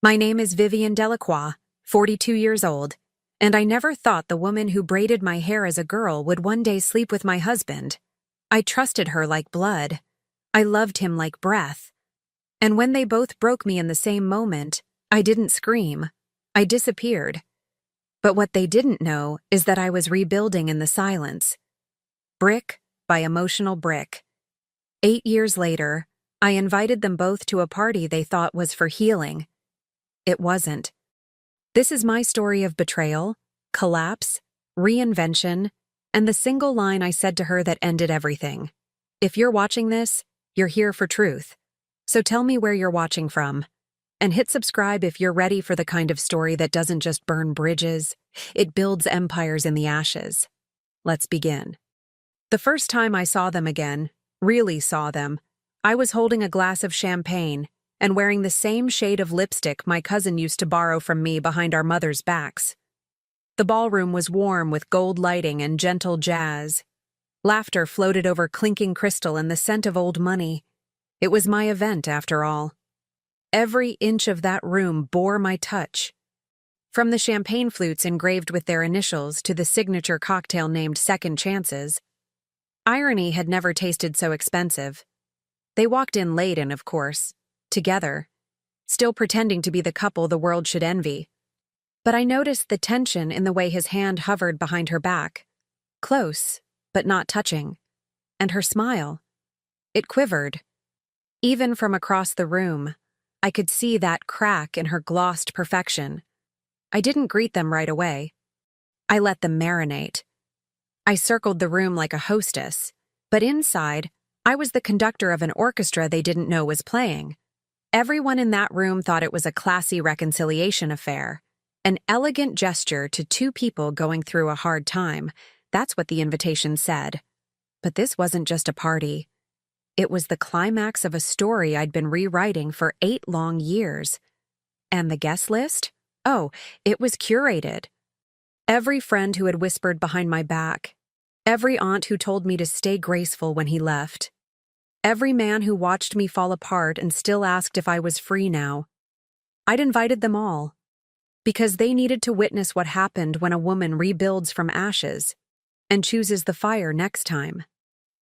My name is Vivian Delacroix, 42 years old, and I never thought the woman who braided my hair as a girl would one day sleep with my husband. I trusted her like blood. I loved him like breath. And when they both broke me in the same moment, I didn't scream. I disappeared. But what they didn't know is that I was rebuilding in the silence. Brick by emotional brick. 8 years later, I invited them both to a party they thought was for healing. It wasn't. This is my story of betrayal, collapse, reinvention, and the single line I said to her that ended everything. If you're watching this, you're here for truth. So tell me where you're watching from. And hit subscribe if you're ready for the kind of story that doesn't just burn bridges, it builds empires in the ashes. Let's begin. The first time I saw them again, really saw them, I was holding a glass of champagne and wearing the same shade of lipstick my cousin used to borrow from me behind our mothers' backs. The ballroom was warm with gold lighting and gentle jazz. Laughter floated over clinking crystal and the scent of old money. It was my event, after all. Every inch of that room bore my touch. From the champagne flutes engraved with their initials to the signature cocktail named Second Chances, irony had never tasted so expensive. They walked in late and, of course, together, still pretending to be the couple the world should envy. But I noticed the tension in the way his hand hovered behind her back, close, but not touching, and her smile. It quivered. Even from across the room, I could see that crack in her glossed perfection. I didn't greet them right away. I let them marinate. I circled the room like a hostess, but inside, I was the conductor of an orchestra they didn't know was playing. Everyone in that room thought it was a classy reconciliation affair, an elegant gesture to two people going through a hard time. That's what the invitation said. But this wasn't just a party. It was the climax of a story I'd been rewriting for 8 long years. And the guest list? Oh, it was curated. Every friend who had whispered behind my back. Every aunt who told me to stay graceful when he left. Every man who watched me fall apart and still asked if I was free now. I'd invited them all, because they needed to witness what happened when a woman rebuilds from ashes and chooses the fire next time.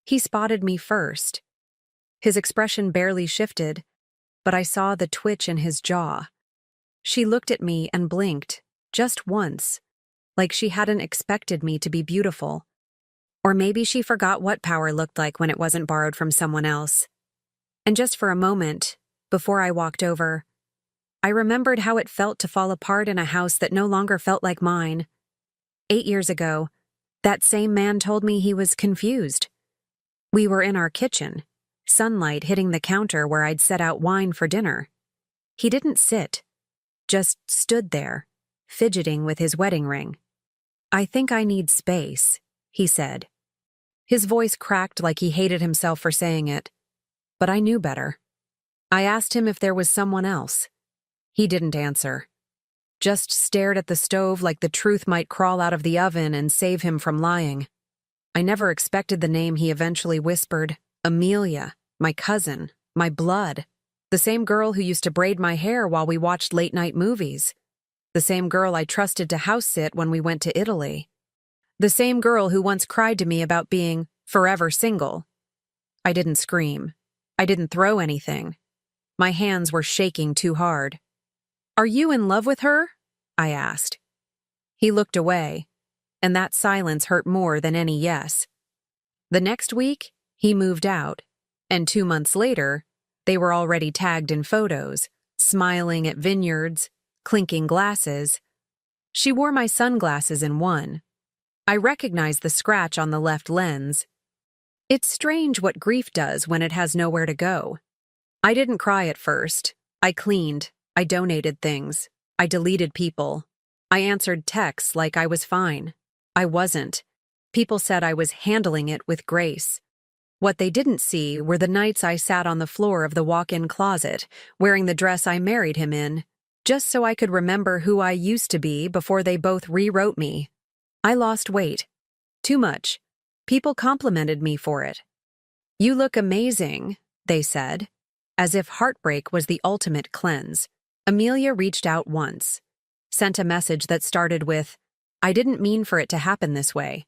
He spotted me first. His expression barely shifted, but I saw the twitch in his jaw. She looked at me and blinked, just once, like she hadn't expected me to be beautiful. Or maybe she forgot what power looked like when it wasn't borrowed from someone else. And just for a moment, before I walked over, I remembered how it felt to fall apart in a house that no longer felt like mine. 8 years ago, that same man told me he was confused. We were in our kitchen, sunlight hitting the counter where I'd set out wine for dinner. He didn't sit, just stood there, fidgeting with his wedding ring. "I think I need space," he said. His voice cracked like he hated himself for saying it, but I knew better. I asked him if there was someone else. He didn't answer, just stared at the stove like the truth might crawl out of the oven and save him from lying. I never expected the name he eventually whispered, Amelia, my cousin, my blood, the same girl who used to braid my hair while we watched late-night movies, the same girl I trusted to house-sit when we went to Italy. The same girl who once cried to me about being forever single. I didn't scream. I didn't throw anything. My hands were shaking too hard. "Are you in love with her?" I asked. He looked away, and that silence hurt more than any yes. The next week, he moved out, and 2 months later, they were already tagged in photos, smiling at vineyards, clinking glasses. She wore my sunglasses in one. I recognized the scratch on the left lens. It's strange what grief does when it has nowhere to go. I didn't cry at first. I cleaned. I donated things. I deleted people. I answered texts like I was fine. I wasn't. People said I was handling it with grace. What they didn't see were the nights I sat on the floor of the walk-in closet, wearing the dress I married him in, just so I could remember who I used to be before they both rewrote me. I lost weight. Too much. People complimented me for it. "You look amazing," they said, as if heartbreak was the ultimate cleanse. Amelia reached out once, sent a message that started with, "I didn't mean for it to happen this way."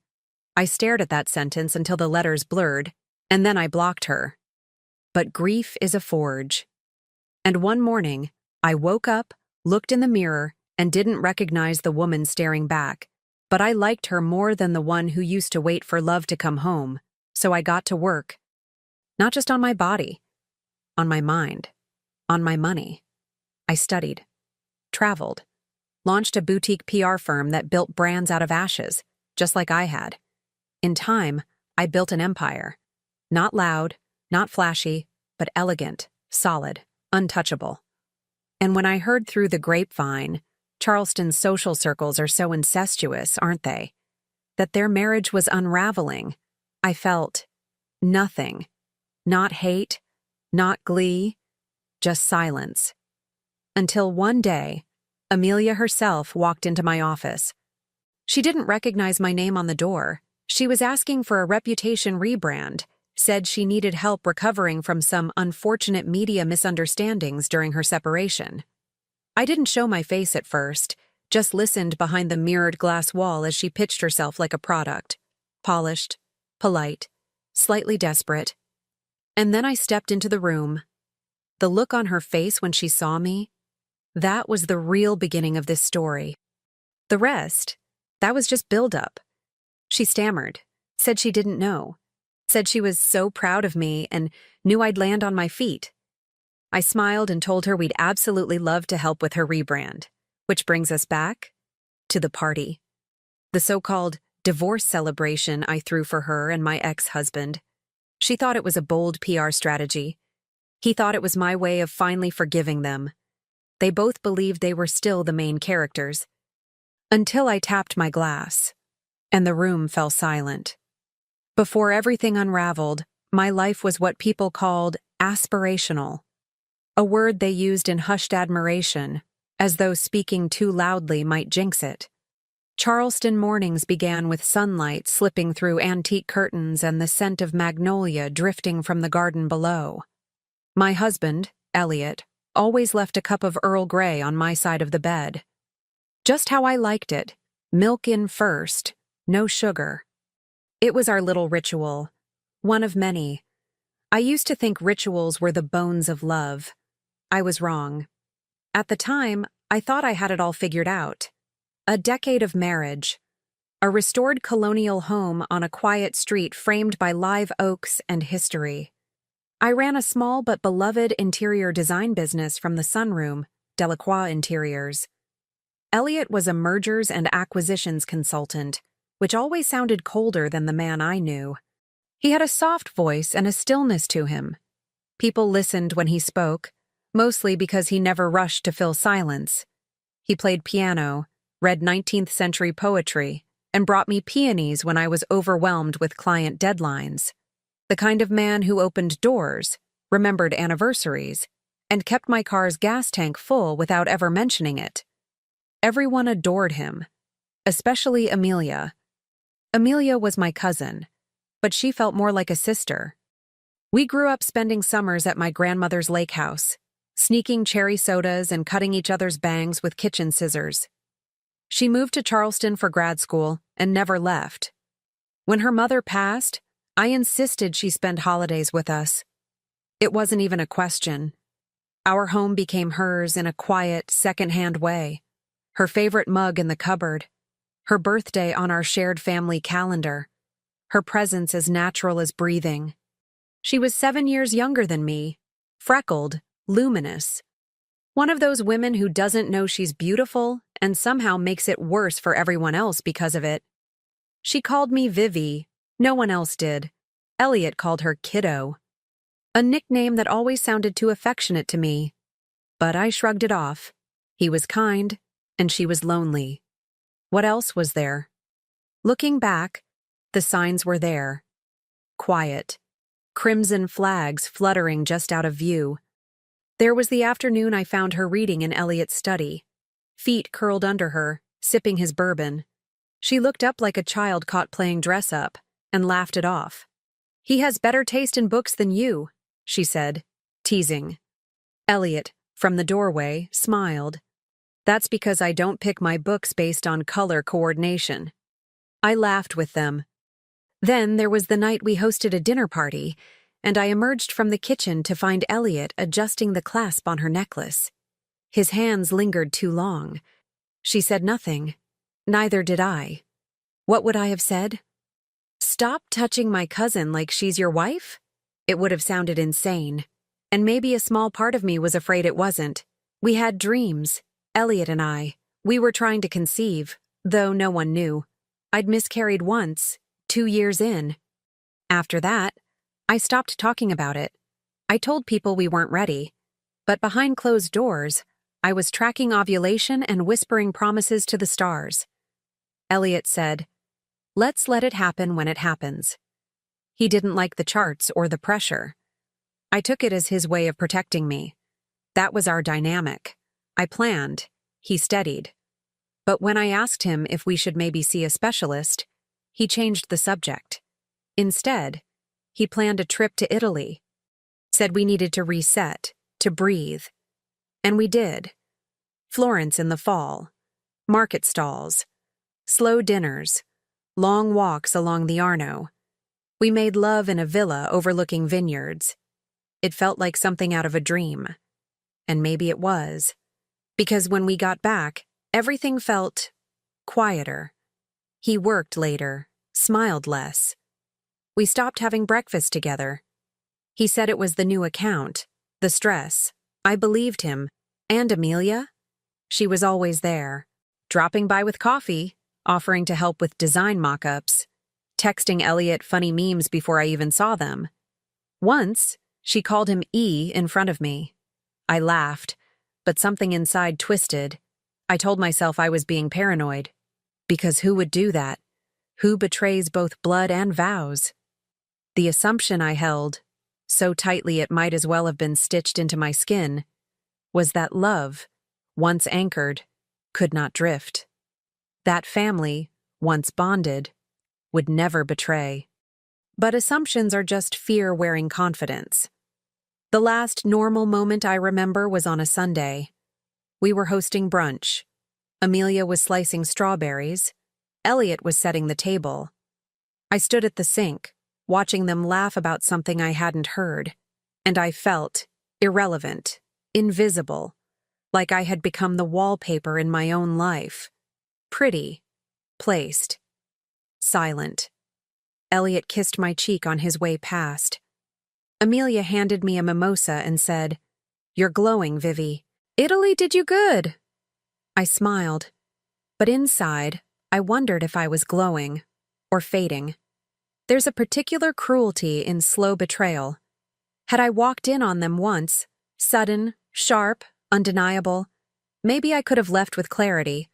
I stared at that sentence until the letters blurred, and then I blocked her. But grief is a forge. And one morning, I woke up, looked in the mirror, and didn't recognize the woman staring back. But I liked her more than the one who used to wait for love to come home, so I got to work. Not just on my body, on my mind, on my money. I studied, traveled, launched a boutique PR firm that built brands out of ashes, just like I had. In time, I built an empire. Not loud, not flashy, but elegant, solid, untouchable. And when I heard through the grapevine, Charleston's social circles are so incestuous, aren't they? That their marriage was unraveling, I felt nothing. Not hate, not glee, just silence. Until one day, Amelia herself walked into my office. She didn't recognize my name on the door. She was asking for a reputation rebrand, said she needed help recovering from some unfortunate media misunderstandings during her separation. I didn't show my face at first, just listened behind the mirrored glass wall as she pitched herself like a product. Polished, polite, slightly desperate. And then I stepped into the room. The look on her face when she saw me, that was the real beginning of this story. The rest, that was just build-up. She stammered, said she didn't know, said she was so proud of me and knew I'd land on my feet. I smiled and told her we'd absolutely love to help with her rebrand, which brings us back to the party. The so-called divorce celebration I threw for her and my ex-husband. She thought it was a bold PR strategy. He thought it was my way of finally forgiving them. They both believed they were still the main characters. Until I tapped my glass, and the room fell silent. Before everything unraveled, my life was what people called aspirational, a word they used in hushed admiration, as though speaking too loudly might jinx it. Charleston mornings began with sunlight slipping through antique curtains and the scent of magnolia drifting from the garden below. My husband, Elliot, always left a cup of Earl Grey on my side of the bed. Just how I liked it, milk in first, no sugar. It was our little ritual, one of many. I used to think rituals were the bones of love. I was wrong. At the time, I thought I had it all figured out. A decade of marriage. A restored colonial home on a quiet street framed by live oaks and history. I ran a small but beloved interior design business from the sunroom, Delacroix Interiors. Elliot was a mergers and acquisitions consultant, which always sounded colder than the man I knew. He had a soft voice and a stillness to him. People listened when he spoke, mostly because he never rushed to fill silence. He played piano, read 19th century poetry, and brought me peonies when I was overwhelmed with client deadlines. The kind of man who opened doors, remembered anniversaries, and kept my car's gas tank full without ever mentioning it. Everyone adored him, especially Amelia. Amelia was my cousin, but she felt more like a sister. We grew up spending summers at my grandmother's lake house, sneaking cherry sodas and cutting each other's bangs with kitchen scissors. She moved to Charleston for grad school and never left. When her mother passed, I insisted she spend holidays with us. It wasn't even a question. Our home became hers in a quiet, second-hand way. Her favorite mug in the cupboard. Her birthday on our shared family calendar. Her presence as natural as breathing. She was 7 years younger than me, freckled, luminous. One of those women who doesn't know she's beautiful and somehow makes it worse for everyone else because of it. She called me Vivi. No one else did. Elliot called her Kiddo. A nickname that always sounded too affectionate to me. But I shrugged it off. He was kind, and she was lonely. What else was there? Looking back, the signs were there. Quiet. Crimson flags fluttering just out of view. There was the afternoon I found her reading in Elliot's study. Feet curled under her, sipping his bourbon. She looked up like a child caught playing dress-up, and laughed it off. "He has better taste in books than you," she said, teasing. Elliot, from the doorway, smiled. That's because I don't pick my books based on color coordination. I laughed with them. Then there was the night we hosted a dinner party, and I emerged from the kitchen to find Elliot adjusting the clasp on her necklace. His hands lingered too long. She said nothing. Neither did I. What would I have said? Stop touching my cousin like she's your wife? It would have sounded insane. And maybe a small part of me was afraid it wasn't. We had dreams, Elliot and I. We were trying to conceive, though no one knew. I'd miscarried once, 2 years in. After that, I stopped talking about it. I told people we weren't ready. But behind closed doors, I was tracking ovulation and whispering promises to the stars. Elliot said, "Let's let it happen when it happens." He didn't like the charts or the pressure. I took it as his way of protecting me. That was our dynamic. I planned. He steadied. But when I asked him if we should maybe see a specialist, he changed the subject. Instead, he planned a trip to Italy. Said we needed to reset, to breathe. And we did. Florence in the fall. Market stalls. Slow dinners. Long walks along the Arno. We made love in a villa overlooking vineyards. It felt like something out of a dream. And maybe it was. Because when we got back, everything felt quieter. He worked later, smiled less. We stopped having breakfast together. He said it was the new account, the stress. I believed him. And Amelia? She was always there, dropping by with coffee, offering to help with design mock-ups, texting Elliot funny memes before I even saw them. Once, she called him E in front of me. I laughed, but something inside twisted. I told myself I was being paranoid. Because who would do that? Who betrays both blood and vows? The assumption I held, so tightly it might as well have been stitched into my skin, was that love, once anchored, could not drift. That family, once bonded, would never betray. But assumptions are just fear wearing confidence. The last normal moment I remember was on a Sunday. We were hosting brunch. Amelia was slicing strawberries. Elliot was setting the table. I stood at the sink, watching them laugh about something I hadn't heard, and I felt irrelevant, invisible, like I had become the wallpaper in my own life. Pretty, placed, silent. Elliot kissed my cheek on his way past. Amelia handed me a mimosa and said, "You're glowing, Vivi. Italy did you good." I smiled, but inside, I wondered if I was glowing or fading. There's a particular cruelty in slow betrayal. Had I walked in on them once, sudden, sharp, undeniable, maybe I could have left with clarity.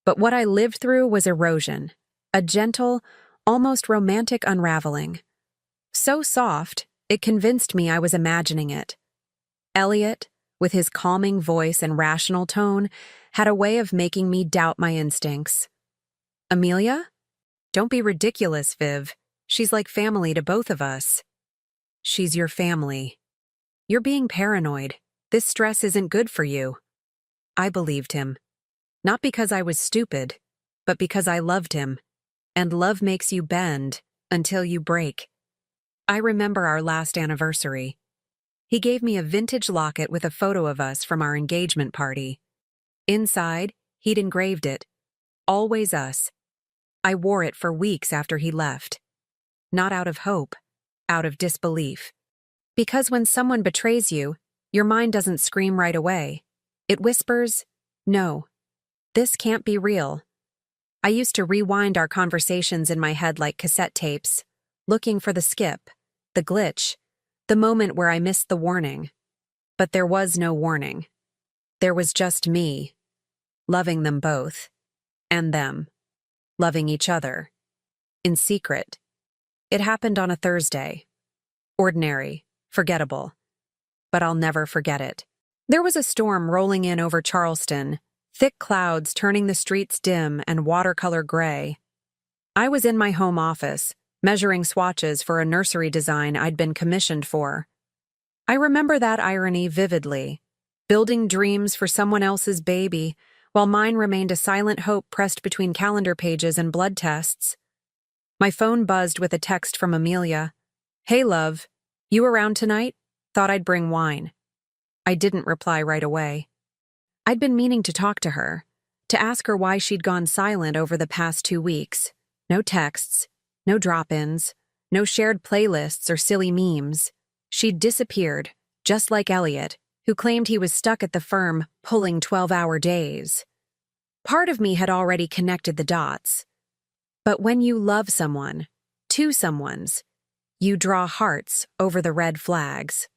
But what I lived through was erosion, a gentle, almost romantic unraveling. So soft, it convinced me I was imagining it. Elliot, with his calming voice and rational tone, had a way of making me doubt my instincts. Amelia? Don't be ridiculous, Viv. She's like family to both of us. She's your family. You're being paranoid. This stress isn't good for you. I believed him. Not because I was stupid, but because I loved him. And love makes you bend until you break. I remember our last anniversary. He gave me a vintage locket with a photo of us from our engagement party. Inside, he'd engraved it. Always us. I wore it for weeks after he left. Not out of hope, out of disbelief. Because when someone betrays you, your mind doesn't scream right away. It whispers, "No, this can't be real." I used to rewind our conversations in my head like cassette tapes, looking for the skip, the glitch, the moment where I missed the warning. But there was no warning. There was just me, loving them both, and them, loving each other, in secret. It happened on a Thursday. Ordinary, forgettable. But I'll never forget it. There was a storm rolling in over Charleston, thick clouds turning the streets dim and watercolor gray. I was in my home office, measuring swatches for a nursery design I'd been commissioned for. I remember that irony vividly. building dreams for someone else's baby, while mine remained a silent hope pressed between calendar pages and blood tests. My phone buzzed with a text from Amelia. "Hey, love. You around tonight? Thought I'd bring wine." I didn't reply right away. I'd been meaning to talk to her, to ask her why she'd gone silent over the past 2 weeks. No texts, no drop-ins, no shared playlists or silly memes. She'd disappeared, just like Elliot, who claimed he was stuck at the firm pulling 12-hour days. Part of me had already connected the dots. But when you love someone, two someones, you draw hearts over the red flags.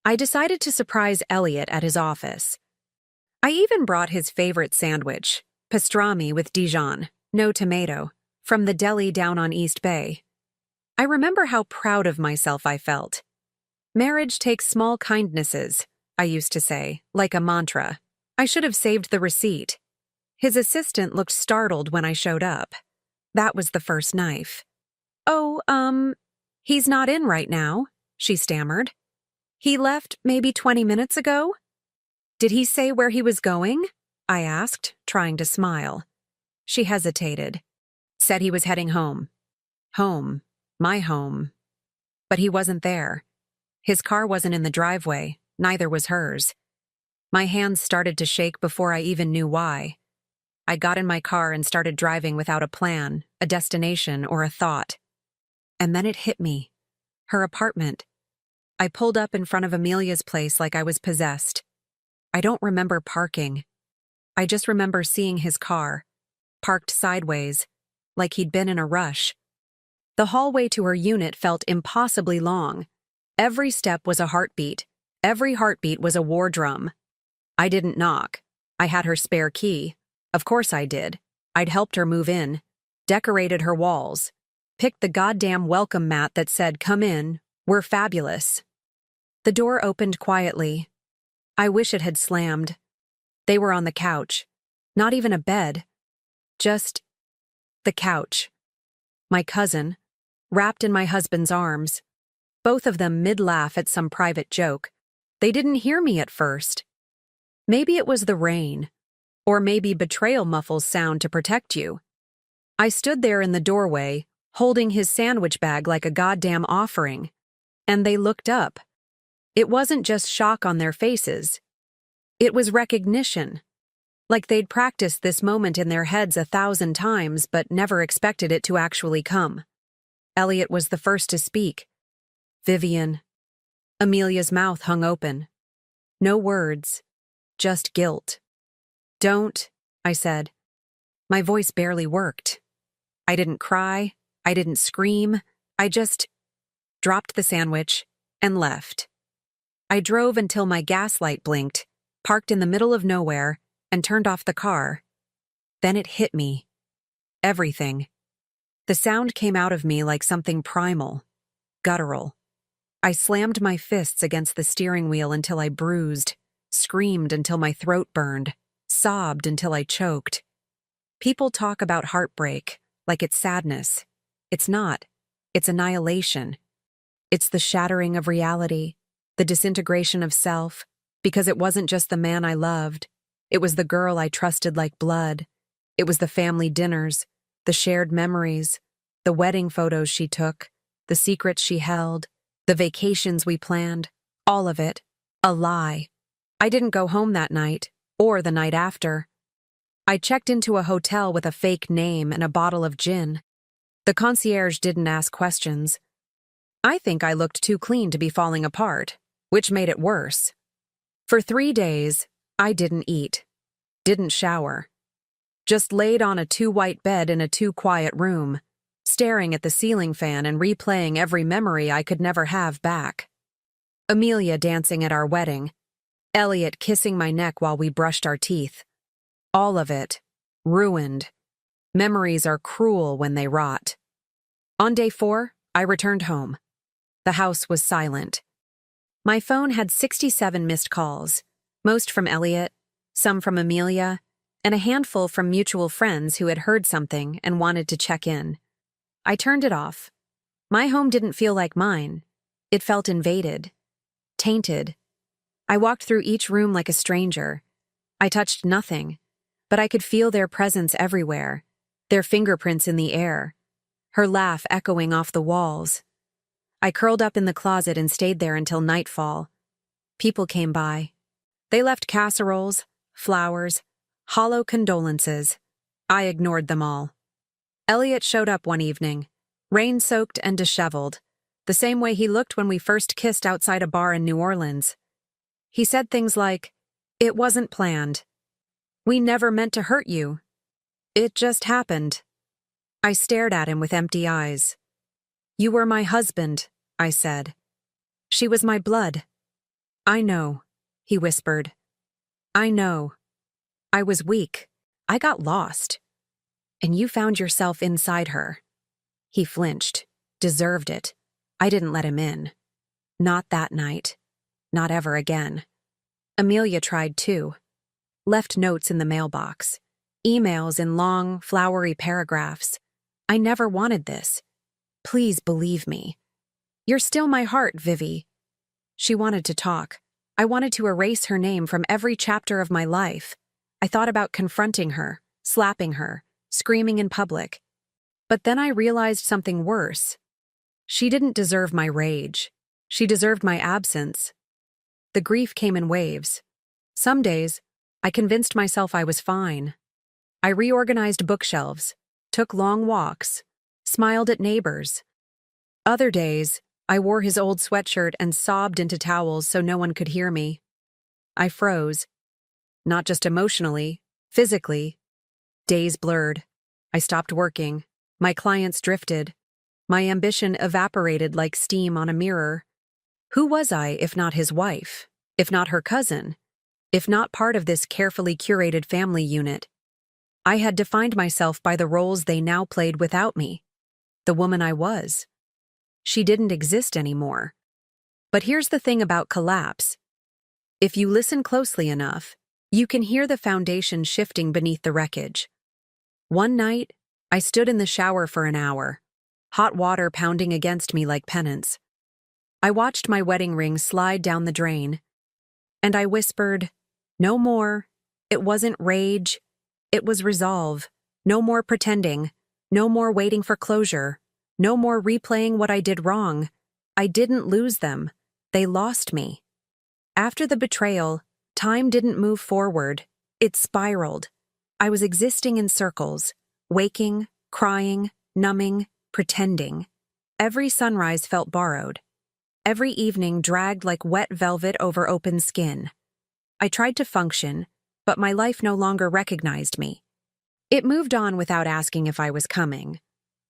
I decided to surprise Elliot at his office. I even brought his favorite sandwich, pastrami with Dijon, no tomato, from the deli down on East Bay. I remember how proud of myself I felt. Marriage takes small kindnesses, I used to say, like a mantra. I should have saved the receipt. His assistant looked startled when I showed up. That was the first knife. "Oh, he's not in right now," she stammered. "He left maybe 20 minutes ago?" "Did he say where he was going?" I asked, trying to smile. She hesitated. "Said he was heading home." Home. My home. But he wasn't there. His car wasn't in the driveway, neither was hers. My hands started to shake before I even knew why. I got in my car and started driving without a plan, a destination, or a thought. And then it hit me. Her apartment. I pulled up in front of Amelia's place like I was possessed. I don't remember parking. I just remember seeing his car, parked sideways, like he'd been in a rush. The hallway to her unit felt impossibly long. Every step was a heartbeat. Every heartbeat was a war drum. I didn't knock. I had her spare key. Of course I did. I'd helped her move in, decorated her walls, picked the goddamn welcome mat that said, "Come in, we're fabulous." The door opened quietly. I wish it had slammed. They were on the couch. Not even a bed. Just the couch. My cousin, wrapped in my husband's arms. Both of them mid-laugh at some private joke. They didn't hear me at first. Maybe it was the rain. Or maybe betrayal muffles sound to protect you. I stood there in the doorway, holding his sandwich bag like a goddamn offering. And they looked up. It wasn't just shock on their faces. It was recognition. Like they'd practiced this moment in their heads 1,000 times but never expected it to actually come. Elliot was the first to speak. "Vivian." Amelia's mouth hung open. No words, just guilt. "Don't," I said. My voice barely worked. I didn't cry. I didn't scream. I just dropped the sandwich and left. I drove until my gas light blinked, parked in the middle of nowhere, and turned off the car. Then it hit me. Everything. The sound came out of me like something primal, guttural. I slammed my fists against the steering wheel until I bruised, screamed until my throat burned, sobbed until I choked. People talk about heartbreak like it's sadness. It's not. It's annihilation. It's the shattering of reality, the disintegration of self, because it wasn't just the man I loved. It was the girl I trusted like blood. It was the family dinners, the shared memories, the wedding photos she took, the secrets she held, the vacations we planned, all of it, a lie. I didn't go home that night, or the night after. I checked into a hotel with a fake name and a bottle of gin. The concierge didn't ask questions. I think I looked too clean to be falling apart, which made it worse. For 3 days, I didn't eat, didn't shower. Just laid on a too-white bed in a too-quiet room, staring at the ceiling fan and replaying every memory I could never have back. Amelia dancing at our wedding, Elliot kissing my neck while we brushed our teeth. All of it, ruined. Memories are cruel when they rot. On day 4, I returned home. The house was silent. My phone had 67 missed calls, most from Elliot, some from Amelia, and a handful from mutual friends who had heard something and wanted to check in. I turned it off. My home didn't feel like mine. It felt invaded, tainted. I walked through each room like a stranger. I touched nothing, but I could feel their presence everywhere, their fingerprints in the air, her laugh echoing off the walls. I curled up in the closet and stayed there until nightfall. People came by. They left casseroles, flowers, hollow condolences. I ignored them all. Elliot showed up one evening, rain-soaked and disheveled, the same way he looked when we first kissed outside a bar in New Orleans. He said things like, "It wasn't planned. We never meant to hurt you. It just happened." I stared at him with empty eyes. "You were my husband," I said. "She was my blood." "I know," he whispered. "I know. I was weak. I got lost. And you found yourself inside her." He flinched. Deserved it. I didn't let him in. Not that night. Not ever again. Amelia tried too. Left notes in the mailbox. Emails in long, flowery paragraphs. I never wanted this. Please believe me. You're still my heart, Vivi. She wanted to talk. I wanted to erase her name from every chapter of my life. I thought about confronting her, slapping her, screaming in public. But then I realized something worse. She didn't deserve my rage. She deserved my absence. The grief came in waves. Some days, I convinced myself I was fine. I reorganized bookshelves, took long walks, smiled at neighbors. Other days, I wore his old sweatshirt and sobbed into towels so no one could hear me. I froze. Not just emotionally, physically. Days blurred. I stopped working. My clients drifted. My ambition evaporated like steam on a mirror. Who was I if not his wife? If not her cousin? If not part of this carefully curated family unit? I had defined myself by the roles they now played without me. The woman I was. She didn't exist anymore. But here's the thing about collapse. If you listen closely enough, you can hear the foundation shifting beneath the wreckage. One night, I stood in the shower for an hour, hot water pounding against me like penance. I watched my wedding ring slide down the drain, and I whispered, "No more." It wasn't rage. It was resolve. No more pretending. No more waiting for closure. No more replaying what I did wrong. I didn't lose them. They lost me. After the betrayal, time didn't move forward. It spiraled. I was existing in circles, waking, crying, numbing, pretending. Every sunrise felt borrowed. Every evening dragged like wet velvet over open skin. I tried to function, but my life no longer recognized me. It moved on without asking if I was coming.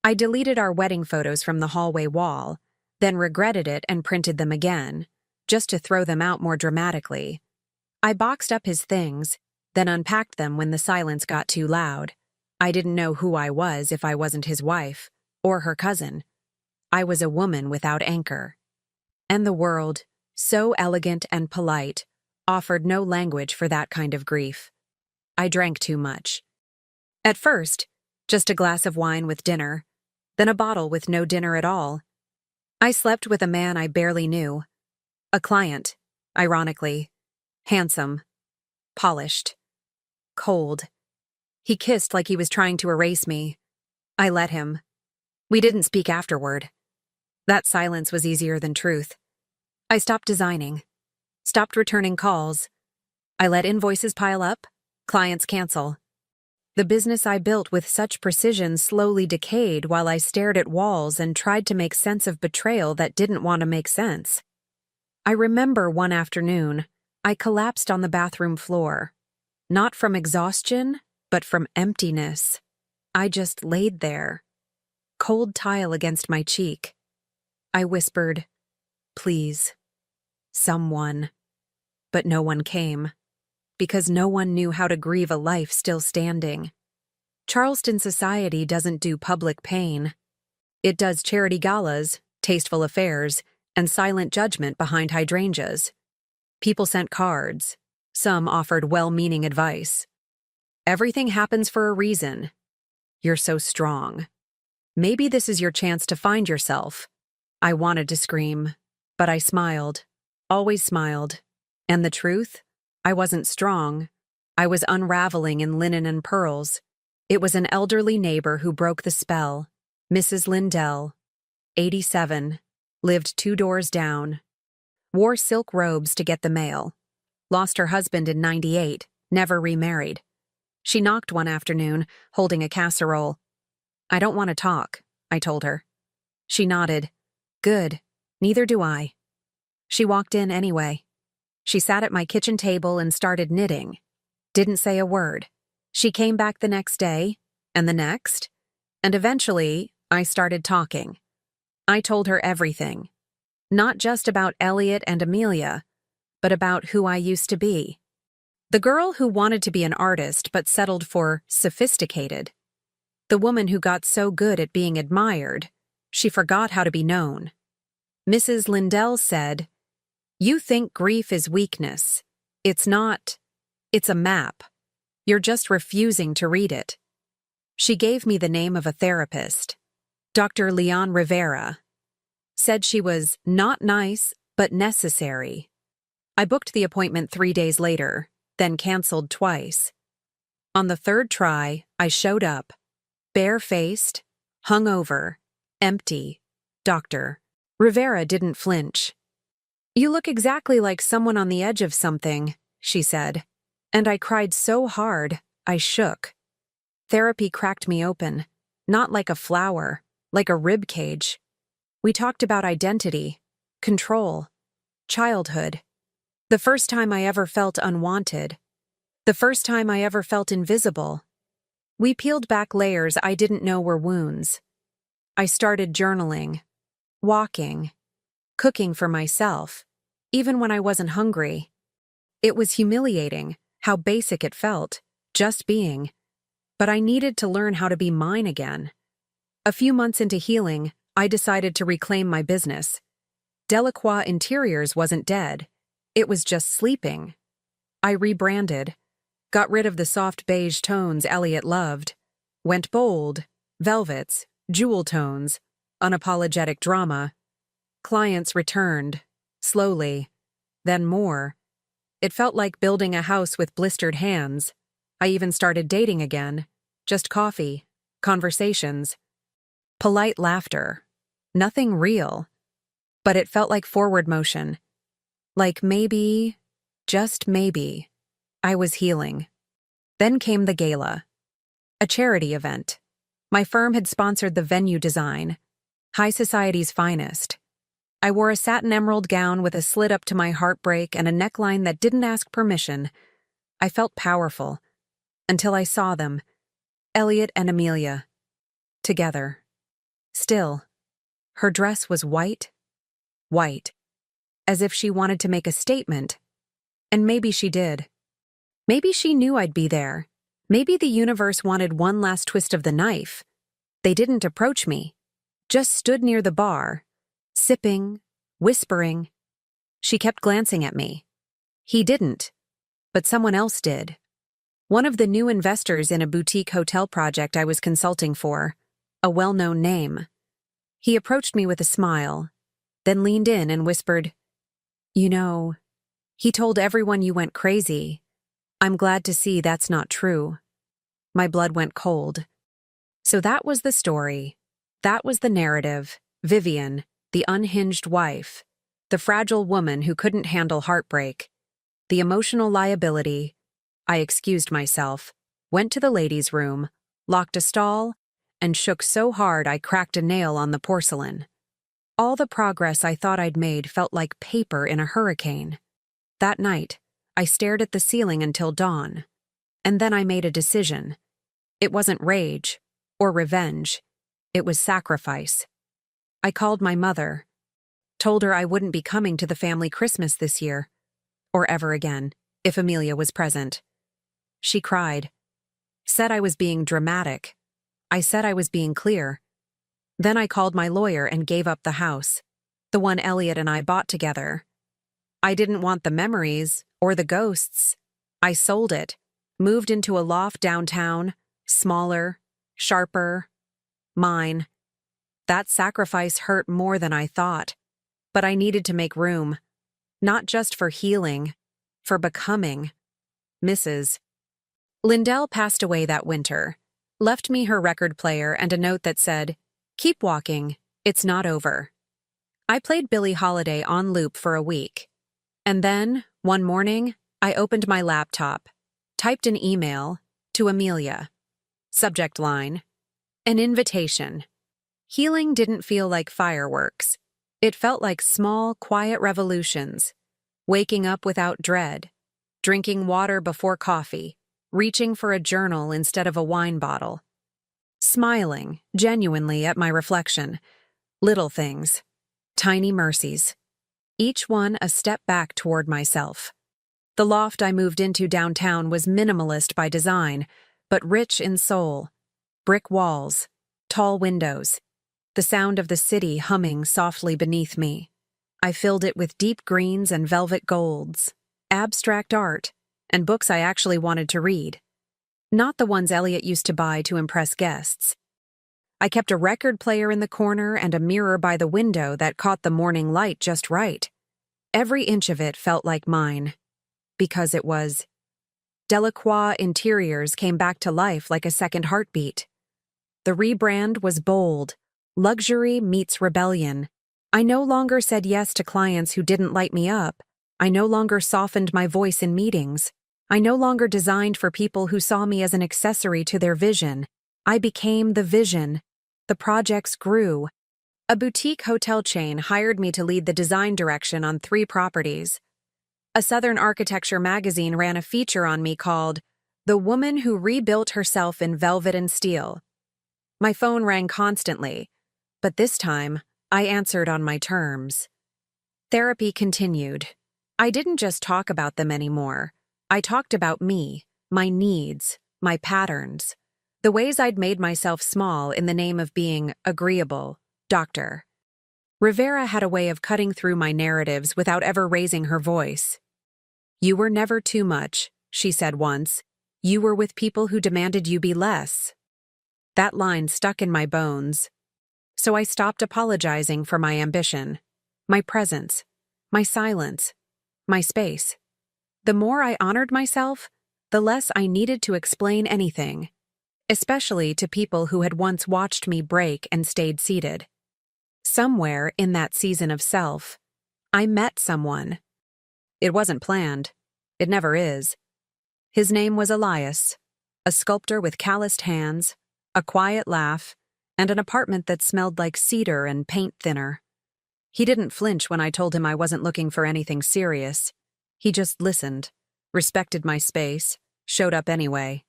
I deleted our wedding photos from the hallway wall, then regretted it and printed them again, just to throw them out more dramatically. I boxed up his things, then unpacked them when the silence got too loud. I didn't know who I was if I wasn't his wife, or her cousin. I was a woman without anchor. And the world, so elegant and polite, offered no language for that kind of grief. I drank too much. At first, just a glass of wine with dinner, then a bottle with no dinner at all. I slept with a man I barely knew. A client, ironically. Handsome. Polished. Cold. He kissed like he was trying to erase me. I let him. We didn't speak afterward. That silence was easier than truth. I stopped designing. Stopped returning calls. I let invoices pile up, clients cancel. The business I built with such precision slowly decayed while I stared at walls and tried to make sense of betrayal that didn't want to make sense. I remember one afternoon, I collapsed on the bathroom floor. Not from exhaustion, but from emptiness. I just laid there. Cold tile against my cheek. I whispered, "Please. Someone." But no one came. Because no one knew how to grieve a life still standing. Charleston society doesn't do public pain. It does charity galas, tasteful affairs, and silent judgment behind hydrangeas. People sent cards. Some offered well-meaning advice. Everything happens for a reason. You're so strong. Maybe this is your chance to find yourself. I wanted to scream, but I smiled. Always smiled. And the truth? I wasn't strong. I was unraveling in linen and pearls. It was an elderly neighbor who broke the spell. Mrs. Lindell, 87, lived 2 doors down. Wore silk robes to get the mail. Lost her husband in 98, never remarried. She knocked one afternoon, holding a casserole. "I don't want to talk," I told her. She nodded. "Good. Neither do I." She walked in anyway. She sat at my kitchen table and started knitting. Didn't say a word. She came back the next day, and the next, and eventually I started talking. I told her everything. Not just about Elliot and Amelia, but about who I used to be. The girl who wanted to be an artist but settled for sophisticated. The woman who got so good at being admired, she forgot how to be known. Mrs. Lindell said, "You think grief is weakness. It's not. It's a map. You're just refusing to read it." She gave me the name of a therapist, Dr. Leon Rivera. Said she was not nice, but necessary. I booked the appointment 3 days later, then canceled twice. On the 3rd try, I showed up, bare-faced, hungover, empty. Dr. Rivera didn't flinch. "You look exactly like someone on the edge of something," she said, and I cried so hard, I shook. Therapy cracked me open, not like a flower, like a rib cage. We talked about identity, control, childhood. The first time I ever felt unwanted. The first time I ever felt invisible. We peeled back layers I didn't know were wounds. I started journaling, walking, cooking for myself, even when I wasn't hungry. It was humiliating, how basic it felt, just being. But I needed to learn how to be mine again. A few months into healing, I decided to reclaim my business. Delacroix Interiors wasn't dead. It was just sleeping. I rebranded, got rid of the soft beige tones Elliot loved, went bold, velvets, jewel tones, unapologetic drama. Clients returned, slowly, then more. It felt like building a house with blistered hands. I even started dating again. Just coffee, conversations, polite laughter. Nothing real. But it felt like forward motion. Like maybe, just maybe, I was healing. Then came the gala. A charity event. My firm had sponsored the venue design. High society's finest. I wore a satin emerald gown with a slit up to my heartbreak and a neckline that didn't ask permission. I felt powerful. Until I saw them. Elliot and Amelia. Together. Still. Her dress was white. White. As if she wanted to make a statement. And maybe she did. Maybe she knew I'd be there. Maybe the universe wanted one last twist of the knife. They didn't approach me. Just stood near the bar. Sipping. Whispering. She kept glancing at me. He didn't. But someone else did. One of the new investors in a boutique hotel project I was consulting for. A well-known name. He approached me with a smile, then leaned in and whispered, "You know, he told everyone you went crazy. I'm glad to see that's not true." My blood went cold. So that was the story. That was the narrative. Vivian, the unhinged wife. The fragile woman who couldn't handle heartbreak. The emotional liability. I excused myself, went to the ladies' room, locked a stall, and shook so hard I cracked a nail on the porcelain. All the progress I thought I'd made felt like paper in a hurricane. That night, I stared at the ceiling until dawn. And then I made a decision. It wasn't rage or revenge. It was sacrifice. I called my mother. Told her I wouldn't be coming to the family Christmas this year. Or ever again, if Amelia was present. She cried. Said I was being dramatic. I said I was being clear. Then I called my lawyer and gave up the house, the one Elliot and I bought together. I didn't want the memories or the ghosts. I sold it, moved into a loft downtown, smaller, sharper, mine. That sacrifice hurt more than I thought, but I needed to make room, not just for healing, for becoming Mrs. Lindell passed away that winter, left me her record player and a note that said, "Keep walking, it's not over." I played Billie Holiday on loop for a week. And then, one morning, I opened my laptop, typed an email to Amelia. Subject line: an invitation. Healing didn't feel like fireworks. It felt like small, quiet revolutions. Waking up without dread, drinking water before coffee, reaching for a journal instead of a wine bottle. Smiling, genuinely, at my reflection. Little things. Tiny mercies. Each one a step back toward myself. The loft I moved into downtown was minimalist by design, but rich in soul. Brick walls, tall windows, the sound of the city humming softly beneath me. I filled it with deep greens and velvet golds, abstract art, and books I actually wanted to read. Not the ones Elliot used to buy to impress guests. I kept a record player in the corner and a mirror by the window that caught the morning light just right. Every inch of it felt like mine. Because it was. Delacroix Interiors came back to life like a second heartbeat. The rebrand was bold. Luxury meets rebellion. I no longer said yes to clients who didn't light me up. I no longer softened my voice in meetings. I no longer designed for people who saw me as an accessory to their vision. I became the vision. The projects grew. A boutique hotel chain hired me to lead the design direction on 3 properties. A Southern Architecture magazine ran a feature on me called "The Woman Who Rebuilt Herself in Velvet and Steel." My phone rang constantly, but this time, I answered on my terms. Therapy continued. I didn't just talk about them anymore. I talked about me, my needs, my patterns. The ways I'd made myself small in the name of being agreeable, doctor. Rivera had a way of cutting through my narratives without ever raising her voice. "You were never too much," she said once. "You were with people who demanded you be less." That line stuck in my bones. So I stopped apologizing for my ambition, my presence, my silence, my space. The more I honored myself, the less I needed to explain anything. Especially to people who had once watched me break and stayed seated. Somewhere in that season of self, I met someone. It wasn't planned. It never is. His name was Elias, a sculptor with calloused hands, a quiet laugh, and an apartment that smelled like cedar and paint thinner. He didn't flinch when I told him I wasn't looking for anything serious. He just listened, respected my space, showed up anyway.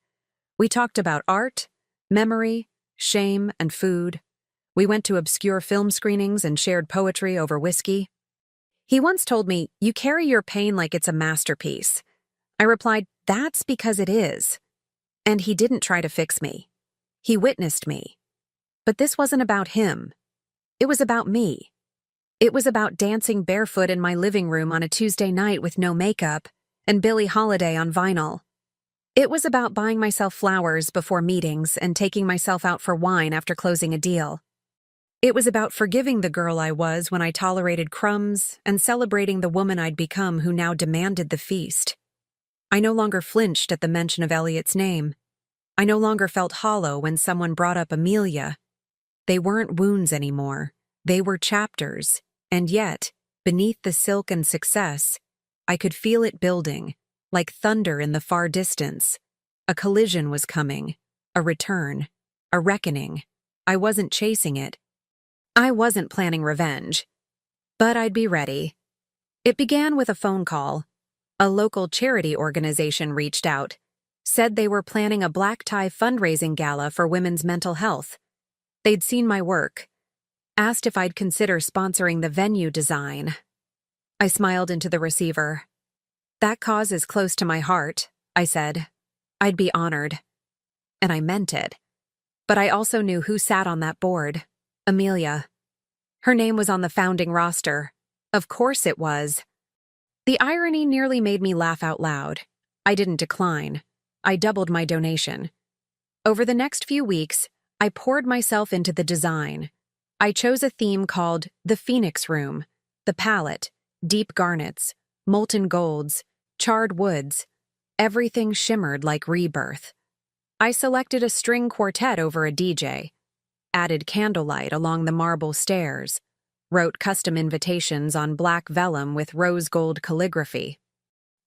We talked about art, memory, shame, and food. We went to obscure film screenings and shared poetry over whiskey. He once told me, "You carry your pain like it's a masterpiece." I replied, "That's because it is." And he didn't try to fix me. He witnessed me. But this wasn't about him. It was about me. It was about dancing barefoot in my living room on a Tuesday night with no makeup and Billie Holiday on vinyl. It was about buying myself flowers before meetings and taking myself out for wine after closing a deal. It was about forgiving the girl I was when I tolerated crumbs and celebrating the woman I'd become who now demanded the feast. I no longer flinched at the mention of Elliot's name. I no longer felt hollow when someone brought up Amelia. They weren't wounds anymore. They were chapters. And yet, beneath the silk and success, I could feel it building, like thunder in the far distance. A collision was coming, a return, a reckoning. I wasn't chasing it. I wasn't planning revenge. But I'd be ready. It began with a phone call. A local charity organization reached out, said they were planning a black tie fundraising gala for women's mental health. They'd seen my work, asked if I'd consider sponsoring the venue design. I smiled into the receiver. "That cause is close to my heart," I said. "I'd be honored." And I meant it. But I also knew who sat on that board. Amelia. Her name was on the founding roster. Of course it was. The irony nearly made me laugh out loud. I didn't decline. I doubled my donation. Over the next few weeks, I poured myself into the design. I chose a theme called the Phoenix Room, the palette, deep garnets, molten golds, Charred woods. Everything shimmered like rebirth. I selected a string quartet over a DJ, added candlelight along the marble stairs, wrote custom invitations on black vellum with rose gold calligraphy.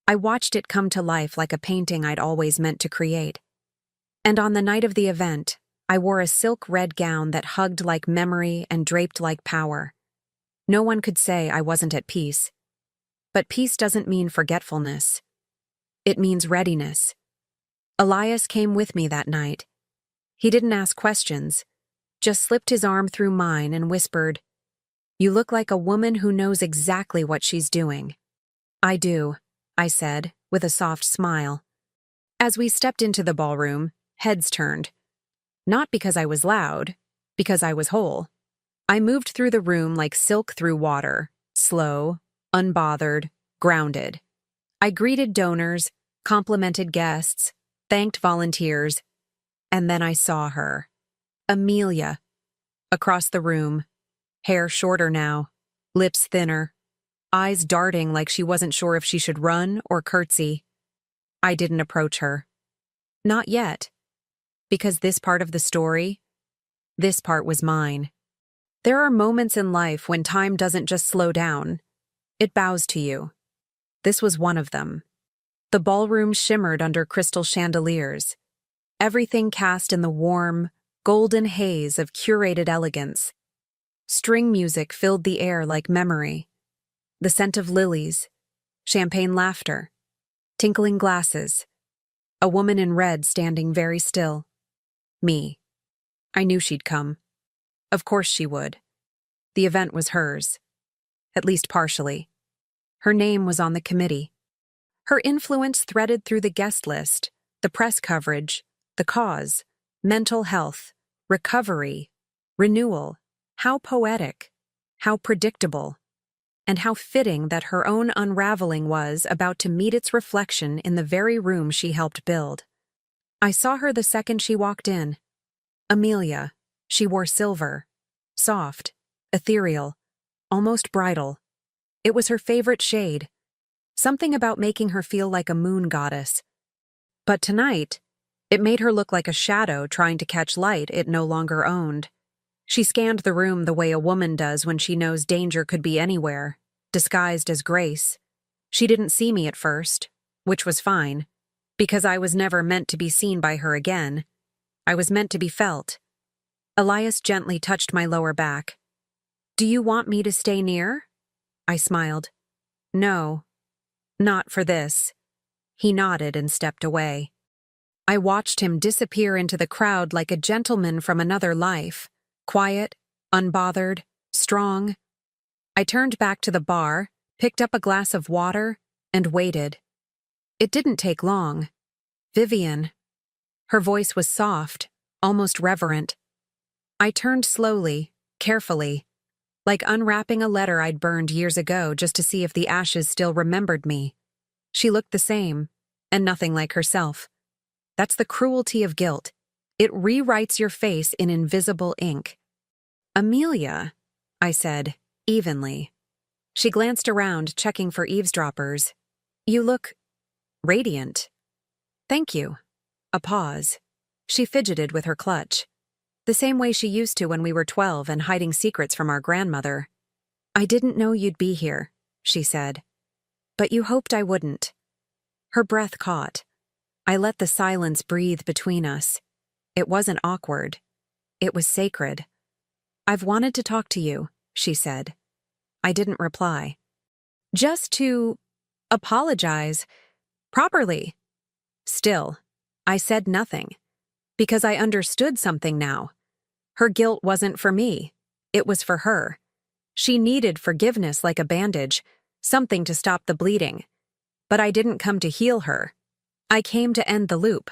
I watched it come to life like a painting I'd always meant to create. And on the night of the event, I wore a silk red gown that hugged like memory and draped like power. No one could say I wasn't at peace. But peace doesn't mean forgetfulness. It means readiness. Elias came with me that night. He didn't ask questions, just slipped his arm through mine and whispered, "You look like a woman who knows exactly what she's doing." "I do," I said, with a soft smile. As we stepped into the ballroom, heads turned. Not because I was loud, because I was whole. I moved through the room like silk through water, slow, unbothered, grounded. I greeted donors, complimented guests, thanked volunteers, and then I saw her. Amelia. Across the room, hair shorter now, lips thinner, eyes darting like she wasn't sure if she should run or curtsy. I didn't approach her. Not yet. Because this part of the story, this part was mine. There are moments in life when time doesn't just slow down. It bows to you. This was one of them. The ballroom shimmered under crystal chandeliers, everything cast in the warm, golden haze of curated elegance. String music filled the air like memory. The scent of lilies, champagne laughter, tinkling glasses, a woman in red standing very still. Me. I knew she'd come. Of course she would. The event was hers. At least partially. Her name was on the committee. Her influence threaded through the guest list, the press coverage, the cause, mental health, recovery, renewal. How poetic, how predictable, and how fitting that her own unraveling was about to meet its reflection in the very room she helped build. I saw her the second she walked in. Amelia. She wore silver. Soft, ethereal, almost bridal. It was her favorite shade. Something about making her feel like a moon goddess. But tonight, it made her look like a shadow trying to catch light it no longer owned. She scanned the room the way a woman does when she knows danger could be anywhere, disguised as grace. She didn't see me at first, which was fine, because I was never meant to be seen by her again. I was meant to be felt. Elias gently touched my lower back. "Do you want me to stay near?" I smiled. "No, not for this." He nodded and stepped away. I watched him disappear into the crowd like a gentleman from another life, quiet, unbothered, strong. I turned back to the bar, picked up a glass of water, and waited. It didn't take long. Vivian. Her voice was soft, almost reverent. I turned slowly, carefully, like unwrapping a letter I'd burned years ago just to see if the ashes still remembered me. She looked the same, and nothing like herself. That's the cruelty of guilt. It rewrites your face in invisible ink. "Amelia," I said, evenly. She glanced around, checking for eavesdroppers. "You look radiant." "Thank you." A pause. She fidgeted with her clutch. The same way she used to when we were 12 and hiding secrets from our grandmother. "I didn't know you'd be here," she said. "But you hoped I wouldn't." Her breath caught. I let the silence breathe between us. It wasn't awkward. It was sacred. "I've wanted to talk to you," she said. I didn't reply. "Just to apologize properly." Still, I said nothing, because I understood something now. Her guilt wasn't for me. It was for her. She needed forgiveness like a bandage, something to stop the bleeding. But I didn't come to heal her. I came to end the loop.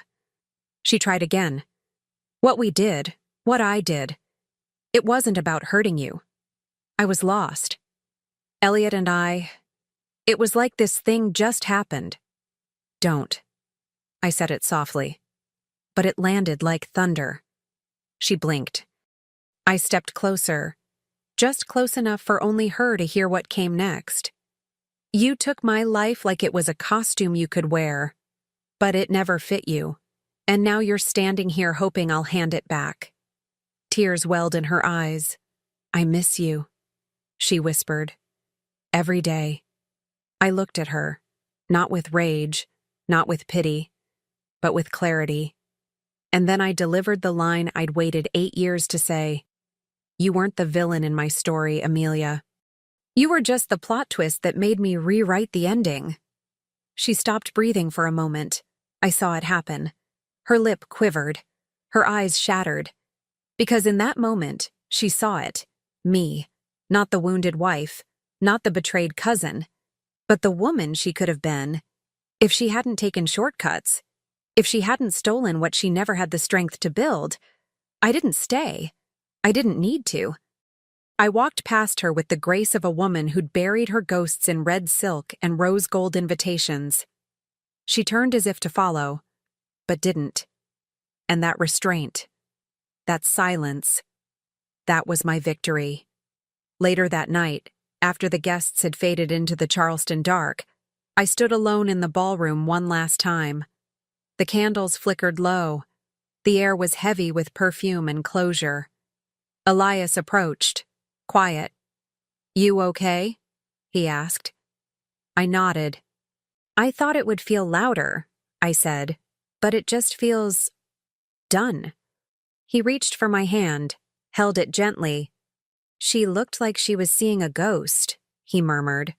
She tried again. "What we did, what I did, it wasn't about hurting you. I was lost. Elliot and it was like this thing just happened." "Don't." I said it softly. But it landed like thunder. She blinked. I stepped closer, just close enough for only her to hear what came next. You took my life like it was a costume you could wear, but it never fit you. And now you're standing here hoping I'll hand it back." Tears welled in her eyes. "I miss you," she whispered. "Every day." I looked at her, not with rage, not with pity, but with clarity. And then I delivered the line I'd waited 8 years to say. "You weren't the villain in my story, Amelia. You were just the plot twist that made me rewrite the ending." She stopped breathing for a moment. I saw it happen. Her lip quivered. Her eyes shattered. Because in that moment, she saw it. Me. Not the wounded wife. Not the betrayed cousin. But the woman she could have been. If she hadn't taken shortcuts. If she hadn't stolen what she never had the strength to build. I didn't stay. I didn't need to. I walked past her with the grace of a woman who'd buried her ghosts in red silk and rose gold invitations. She turned as if to follow, but didn't. And that restraint, that silence, that was my victory. Later that night, after the guests had faded into the Charleston dark, I stood alone in the ballroom one last time. The candles flickered low. The air was heavy with perfume and closure. Elias approached. Quiet. "You okay?" he asked. I nodded. "I thought it would feel louder," I said, "but it just feels done." He reached for my hand, held it gently. "She looked like she was seeing a ghost," he murmured.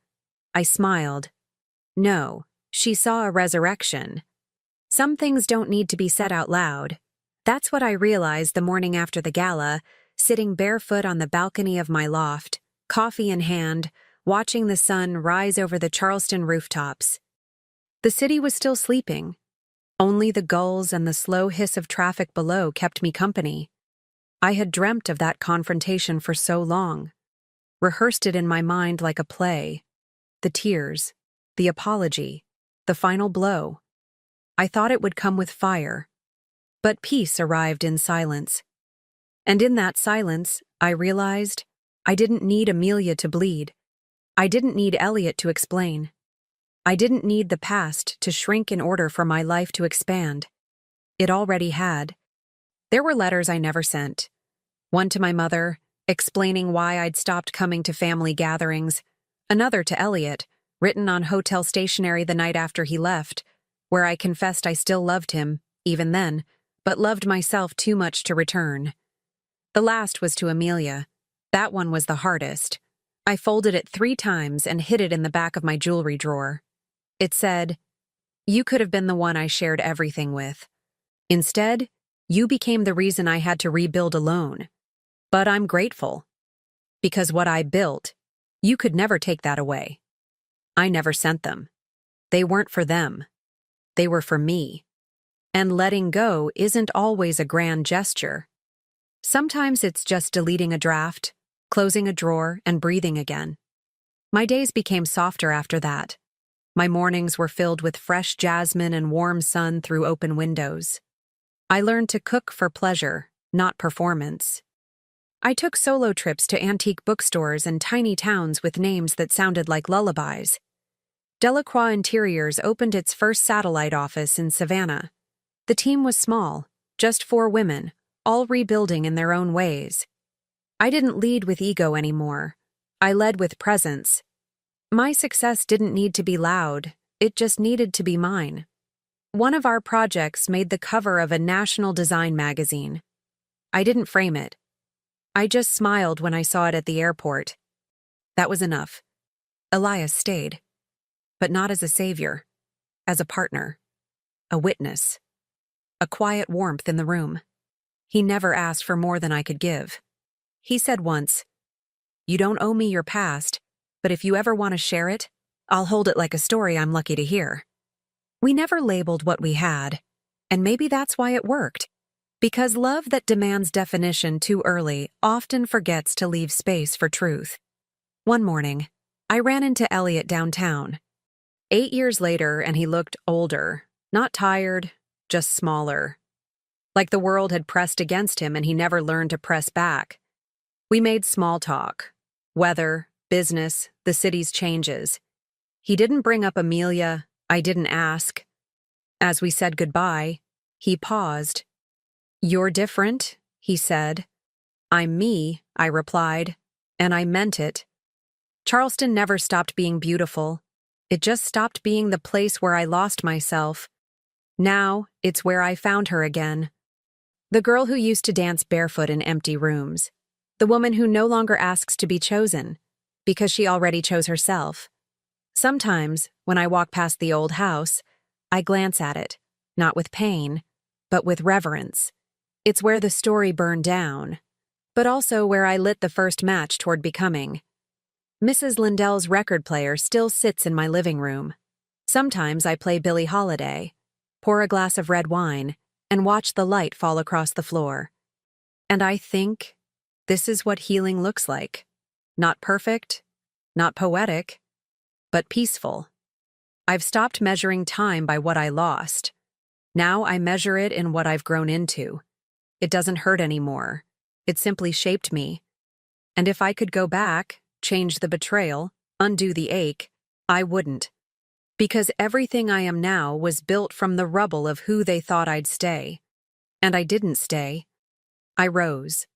I smiled. "No, she saw a resurrection. Some things don't need to be said out loud." That's what I realized the morning after the gala, sitting barefoot on the balcony of my loft, coffee in hand, watching the sun rise over the Charleston rooftops. The city was still sleeping. Only the gulls and the slow hiss of traffic below kept me company. I had dreamt of that confrontation for so long, rehearsed it in my mind like a play. The tears, the apology, the final blow. I thought it would come with fire. But peace arrived in silence. And in that silence, I realized I didn't need Amelia to bleed. I didn't need Elliot to explain. I didn't need the past to shrink in order for my life to expand. It already had. There were letters I never sent. One to my mother, explaining why I'd stopped coming to family gatherings. Another to Elliot, written on hotel stationery the night after he left, where I confessed I still loved him, even then, but loved myself too much to return. The last was to Amelia. That one was the hardest. I folded it 3 times and hid it in the back of my jewelry drawer. It said, "You could have been the one I shared everything with. Instead, you became the reason I had to rebuild alone. But I'm grateful. Because what I built, you could never take that away. I never sent them. They weren't for them. They were for me. And letting go isn't always a grand gesture. Sometimes it's just deleting a draft, closing a drawer, and breathing again." My days became softer after that. My mornings were filled with fresh jasmine and warm sun through open windows. I learned to cook for pleasure, not performance. I took solo trips to antique bookstores and tiny towns with names that sounded like lullabies. Delacroix Interiors opened its first satellite office in Savannah. The team was small, just 4 women, all rebuilding in their own ways. I didn't lead with ego anymore. I led with presence. My success didn't need to be loud, it just needed to be mine. One of our projects made the cover of a national design magazine. I didn't frame it. I just smiled when I saw it at the airport. That was enough. Elias stayed. But not as a savior. As a partner. A witness. A quiet warmth in the room. He never asked for more than I could give. He said once, "You don't owe me your past, but if you ever want to share it, I'll hold it like a story I'm lucky to hear." We never labeled what we had, and maybe that's why it worked. Because love that demands definition too early often forgets to leave space for truth. One morning, I ran into Elliot downtown. 8 years later, and he looked older, not tired, just smaller. Like the world had pressed against him and he never learned to press back. We made small talk. Weather, business, the city's changes. He didn't bring up Amelia. I didn't ask. As we said goodbye, he paused. "You're different," he said. "I'm me," I replied, and I meant it. Charleston never stopped being beautiful. It just stopped being the place where I lost myself. Now, it's where I found her again. The girl who used to dance barefoot in empty rooms. The woman who no longer asks to be chosen, because she already chose herself. Sometimes, when I walk past the old house, I glance at it, not with pain, but with reverence. It's where the story burned down, but also where I lit the first match toward becoming. Mrs. Lindell's record player still sits in my living room. Sometimes I play Billie Holiday, pour a glass of red wine, and watch the light fall across the floor. And I think this is what healing looks like. Not perfect, not poetic, but peaceful. I've stopped measuring time by what I lost. Now I measure it in what I've grown into. It doesn't hurt anymore. It simply shaped me. And if I could go back, change the betrayal, undo the ache, I wouldn't. Because everything I am now was built from the rubble of who they thought I'd stay. And I didn't stay. I rose.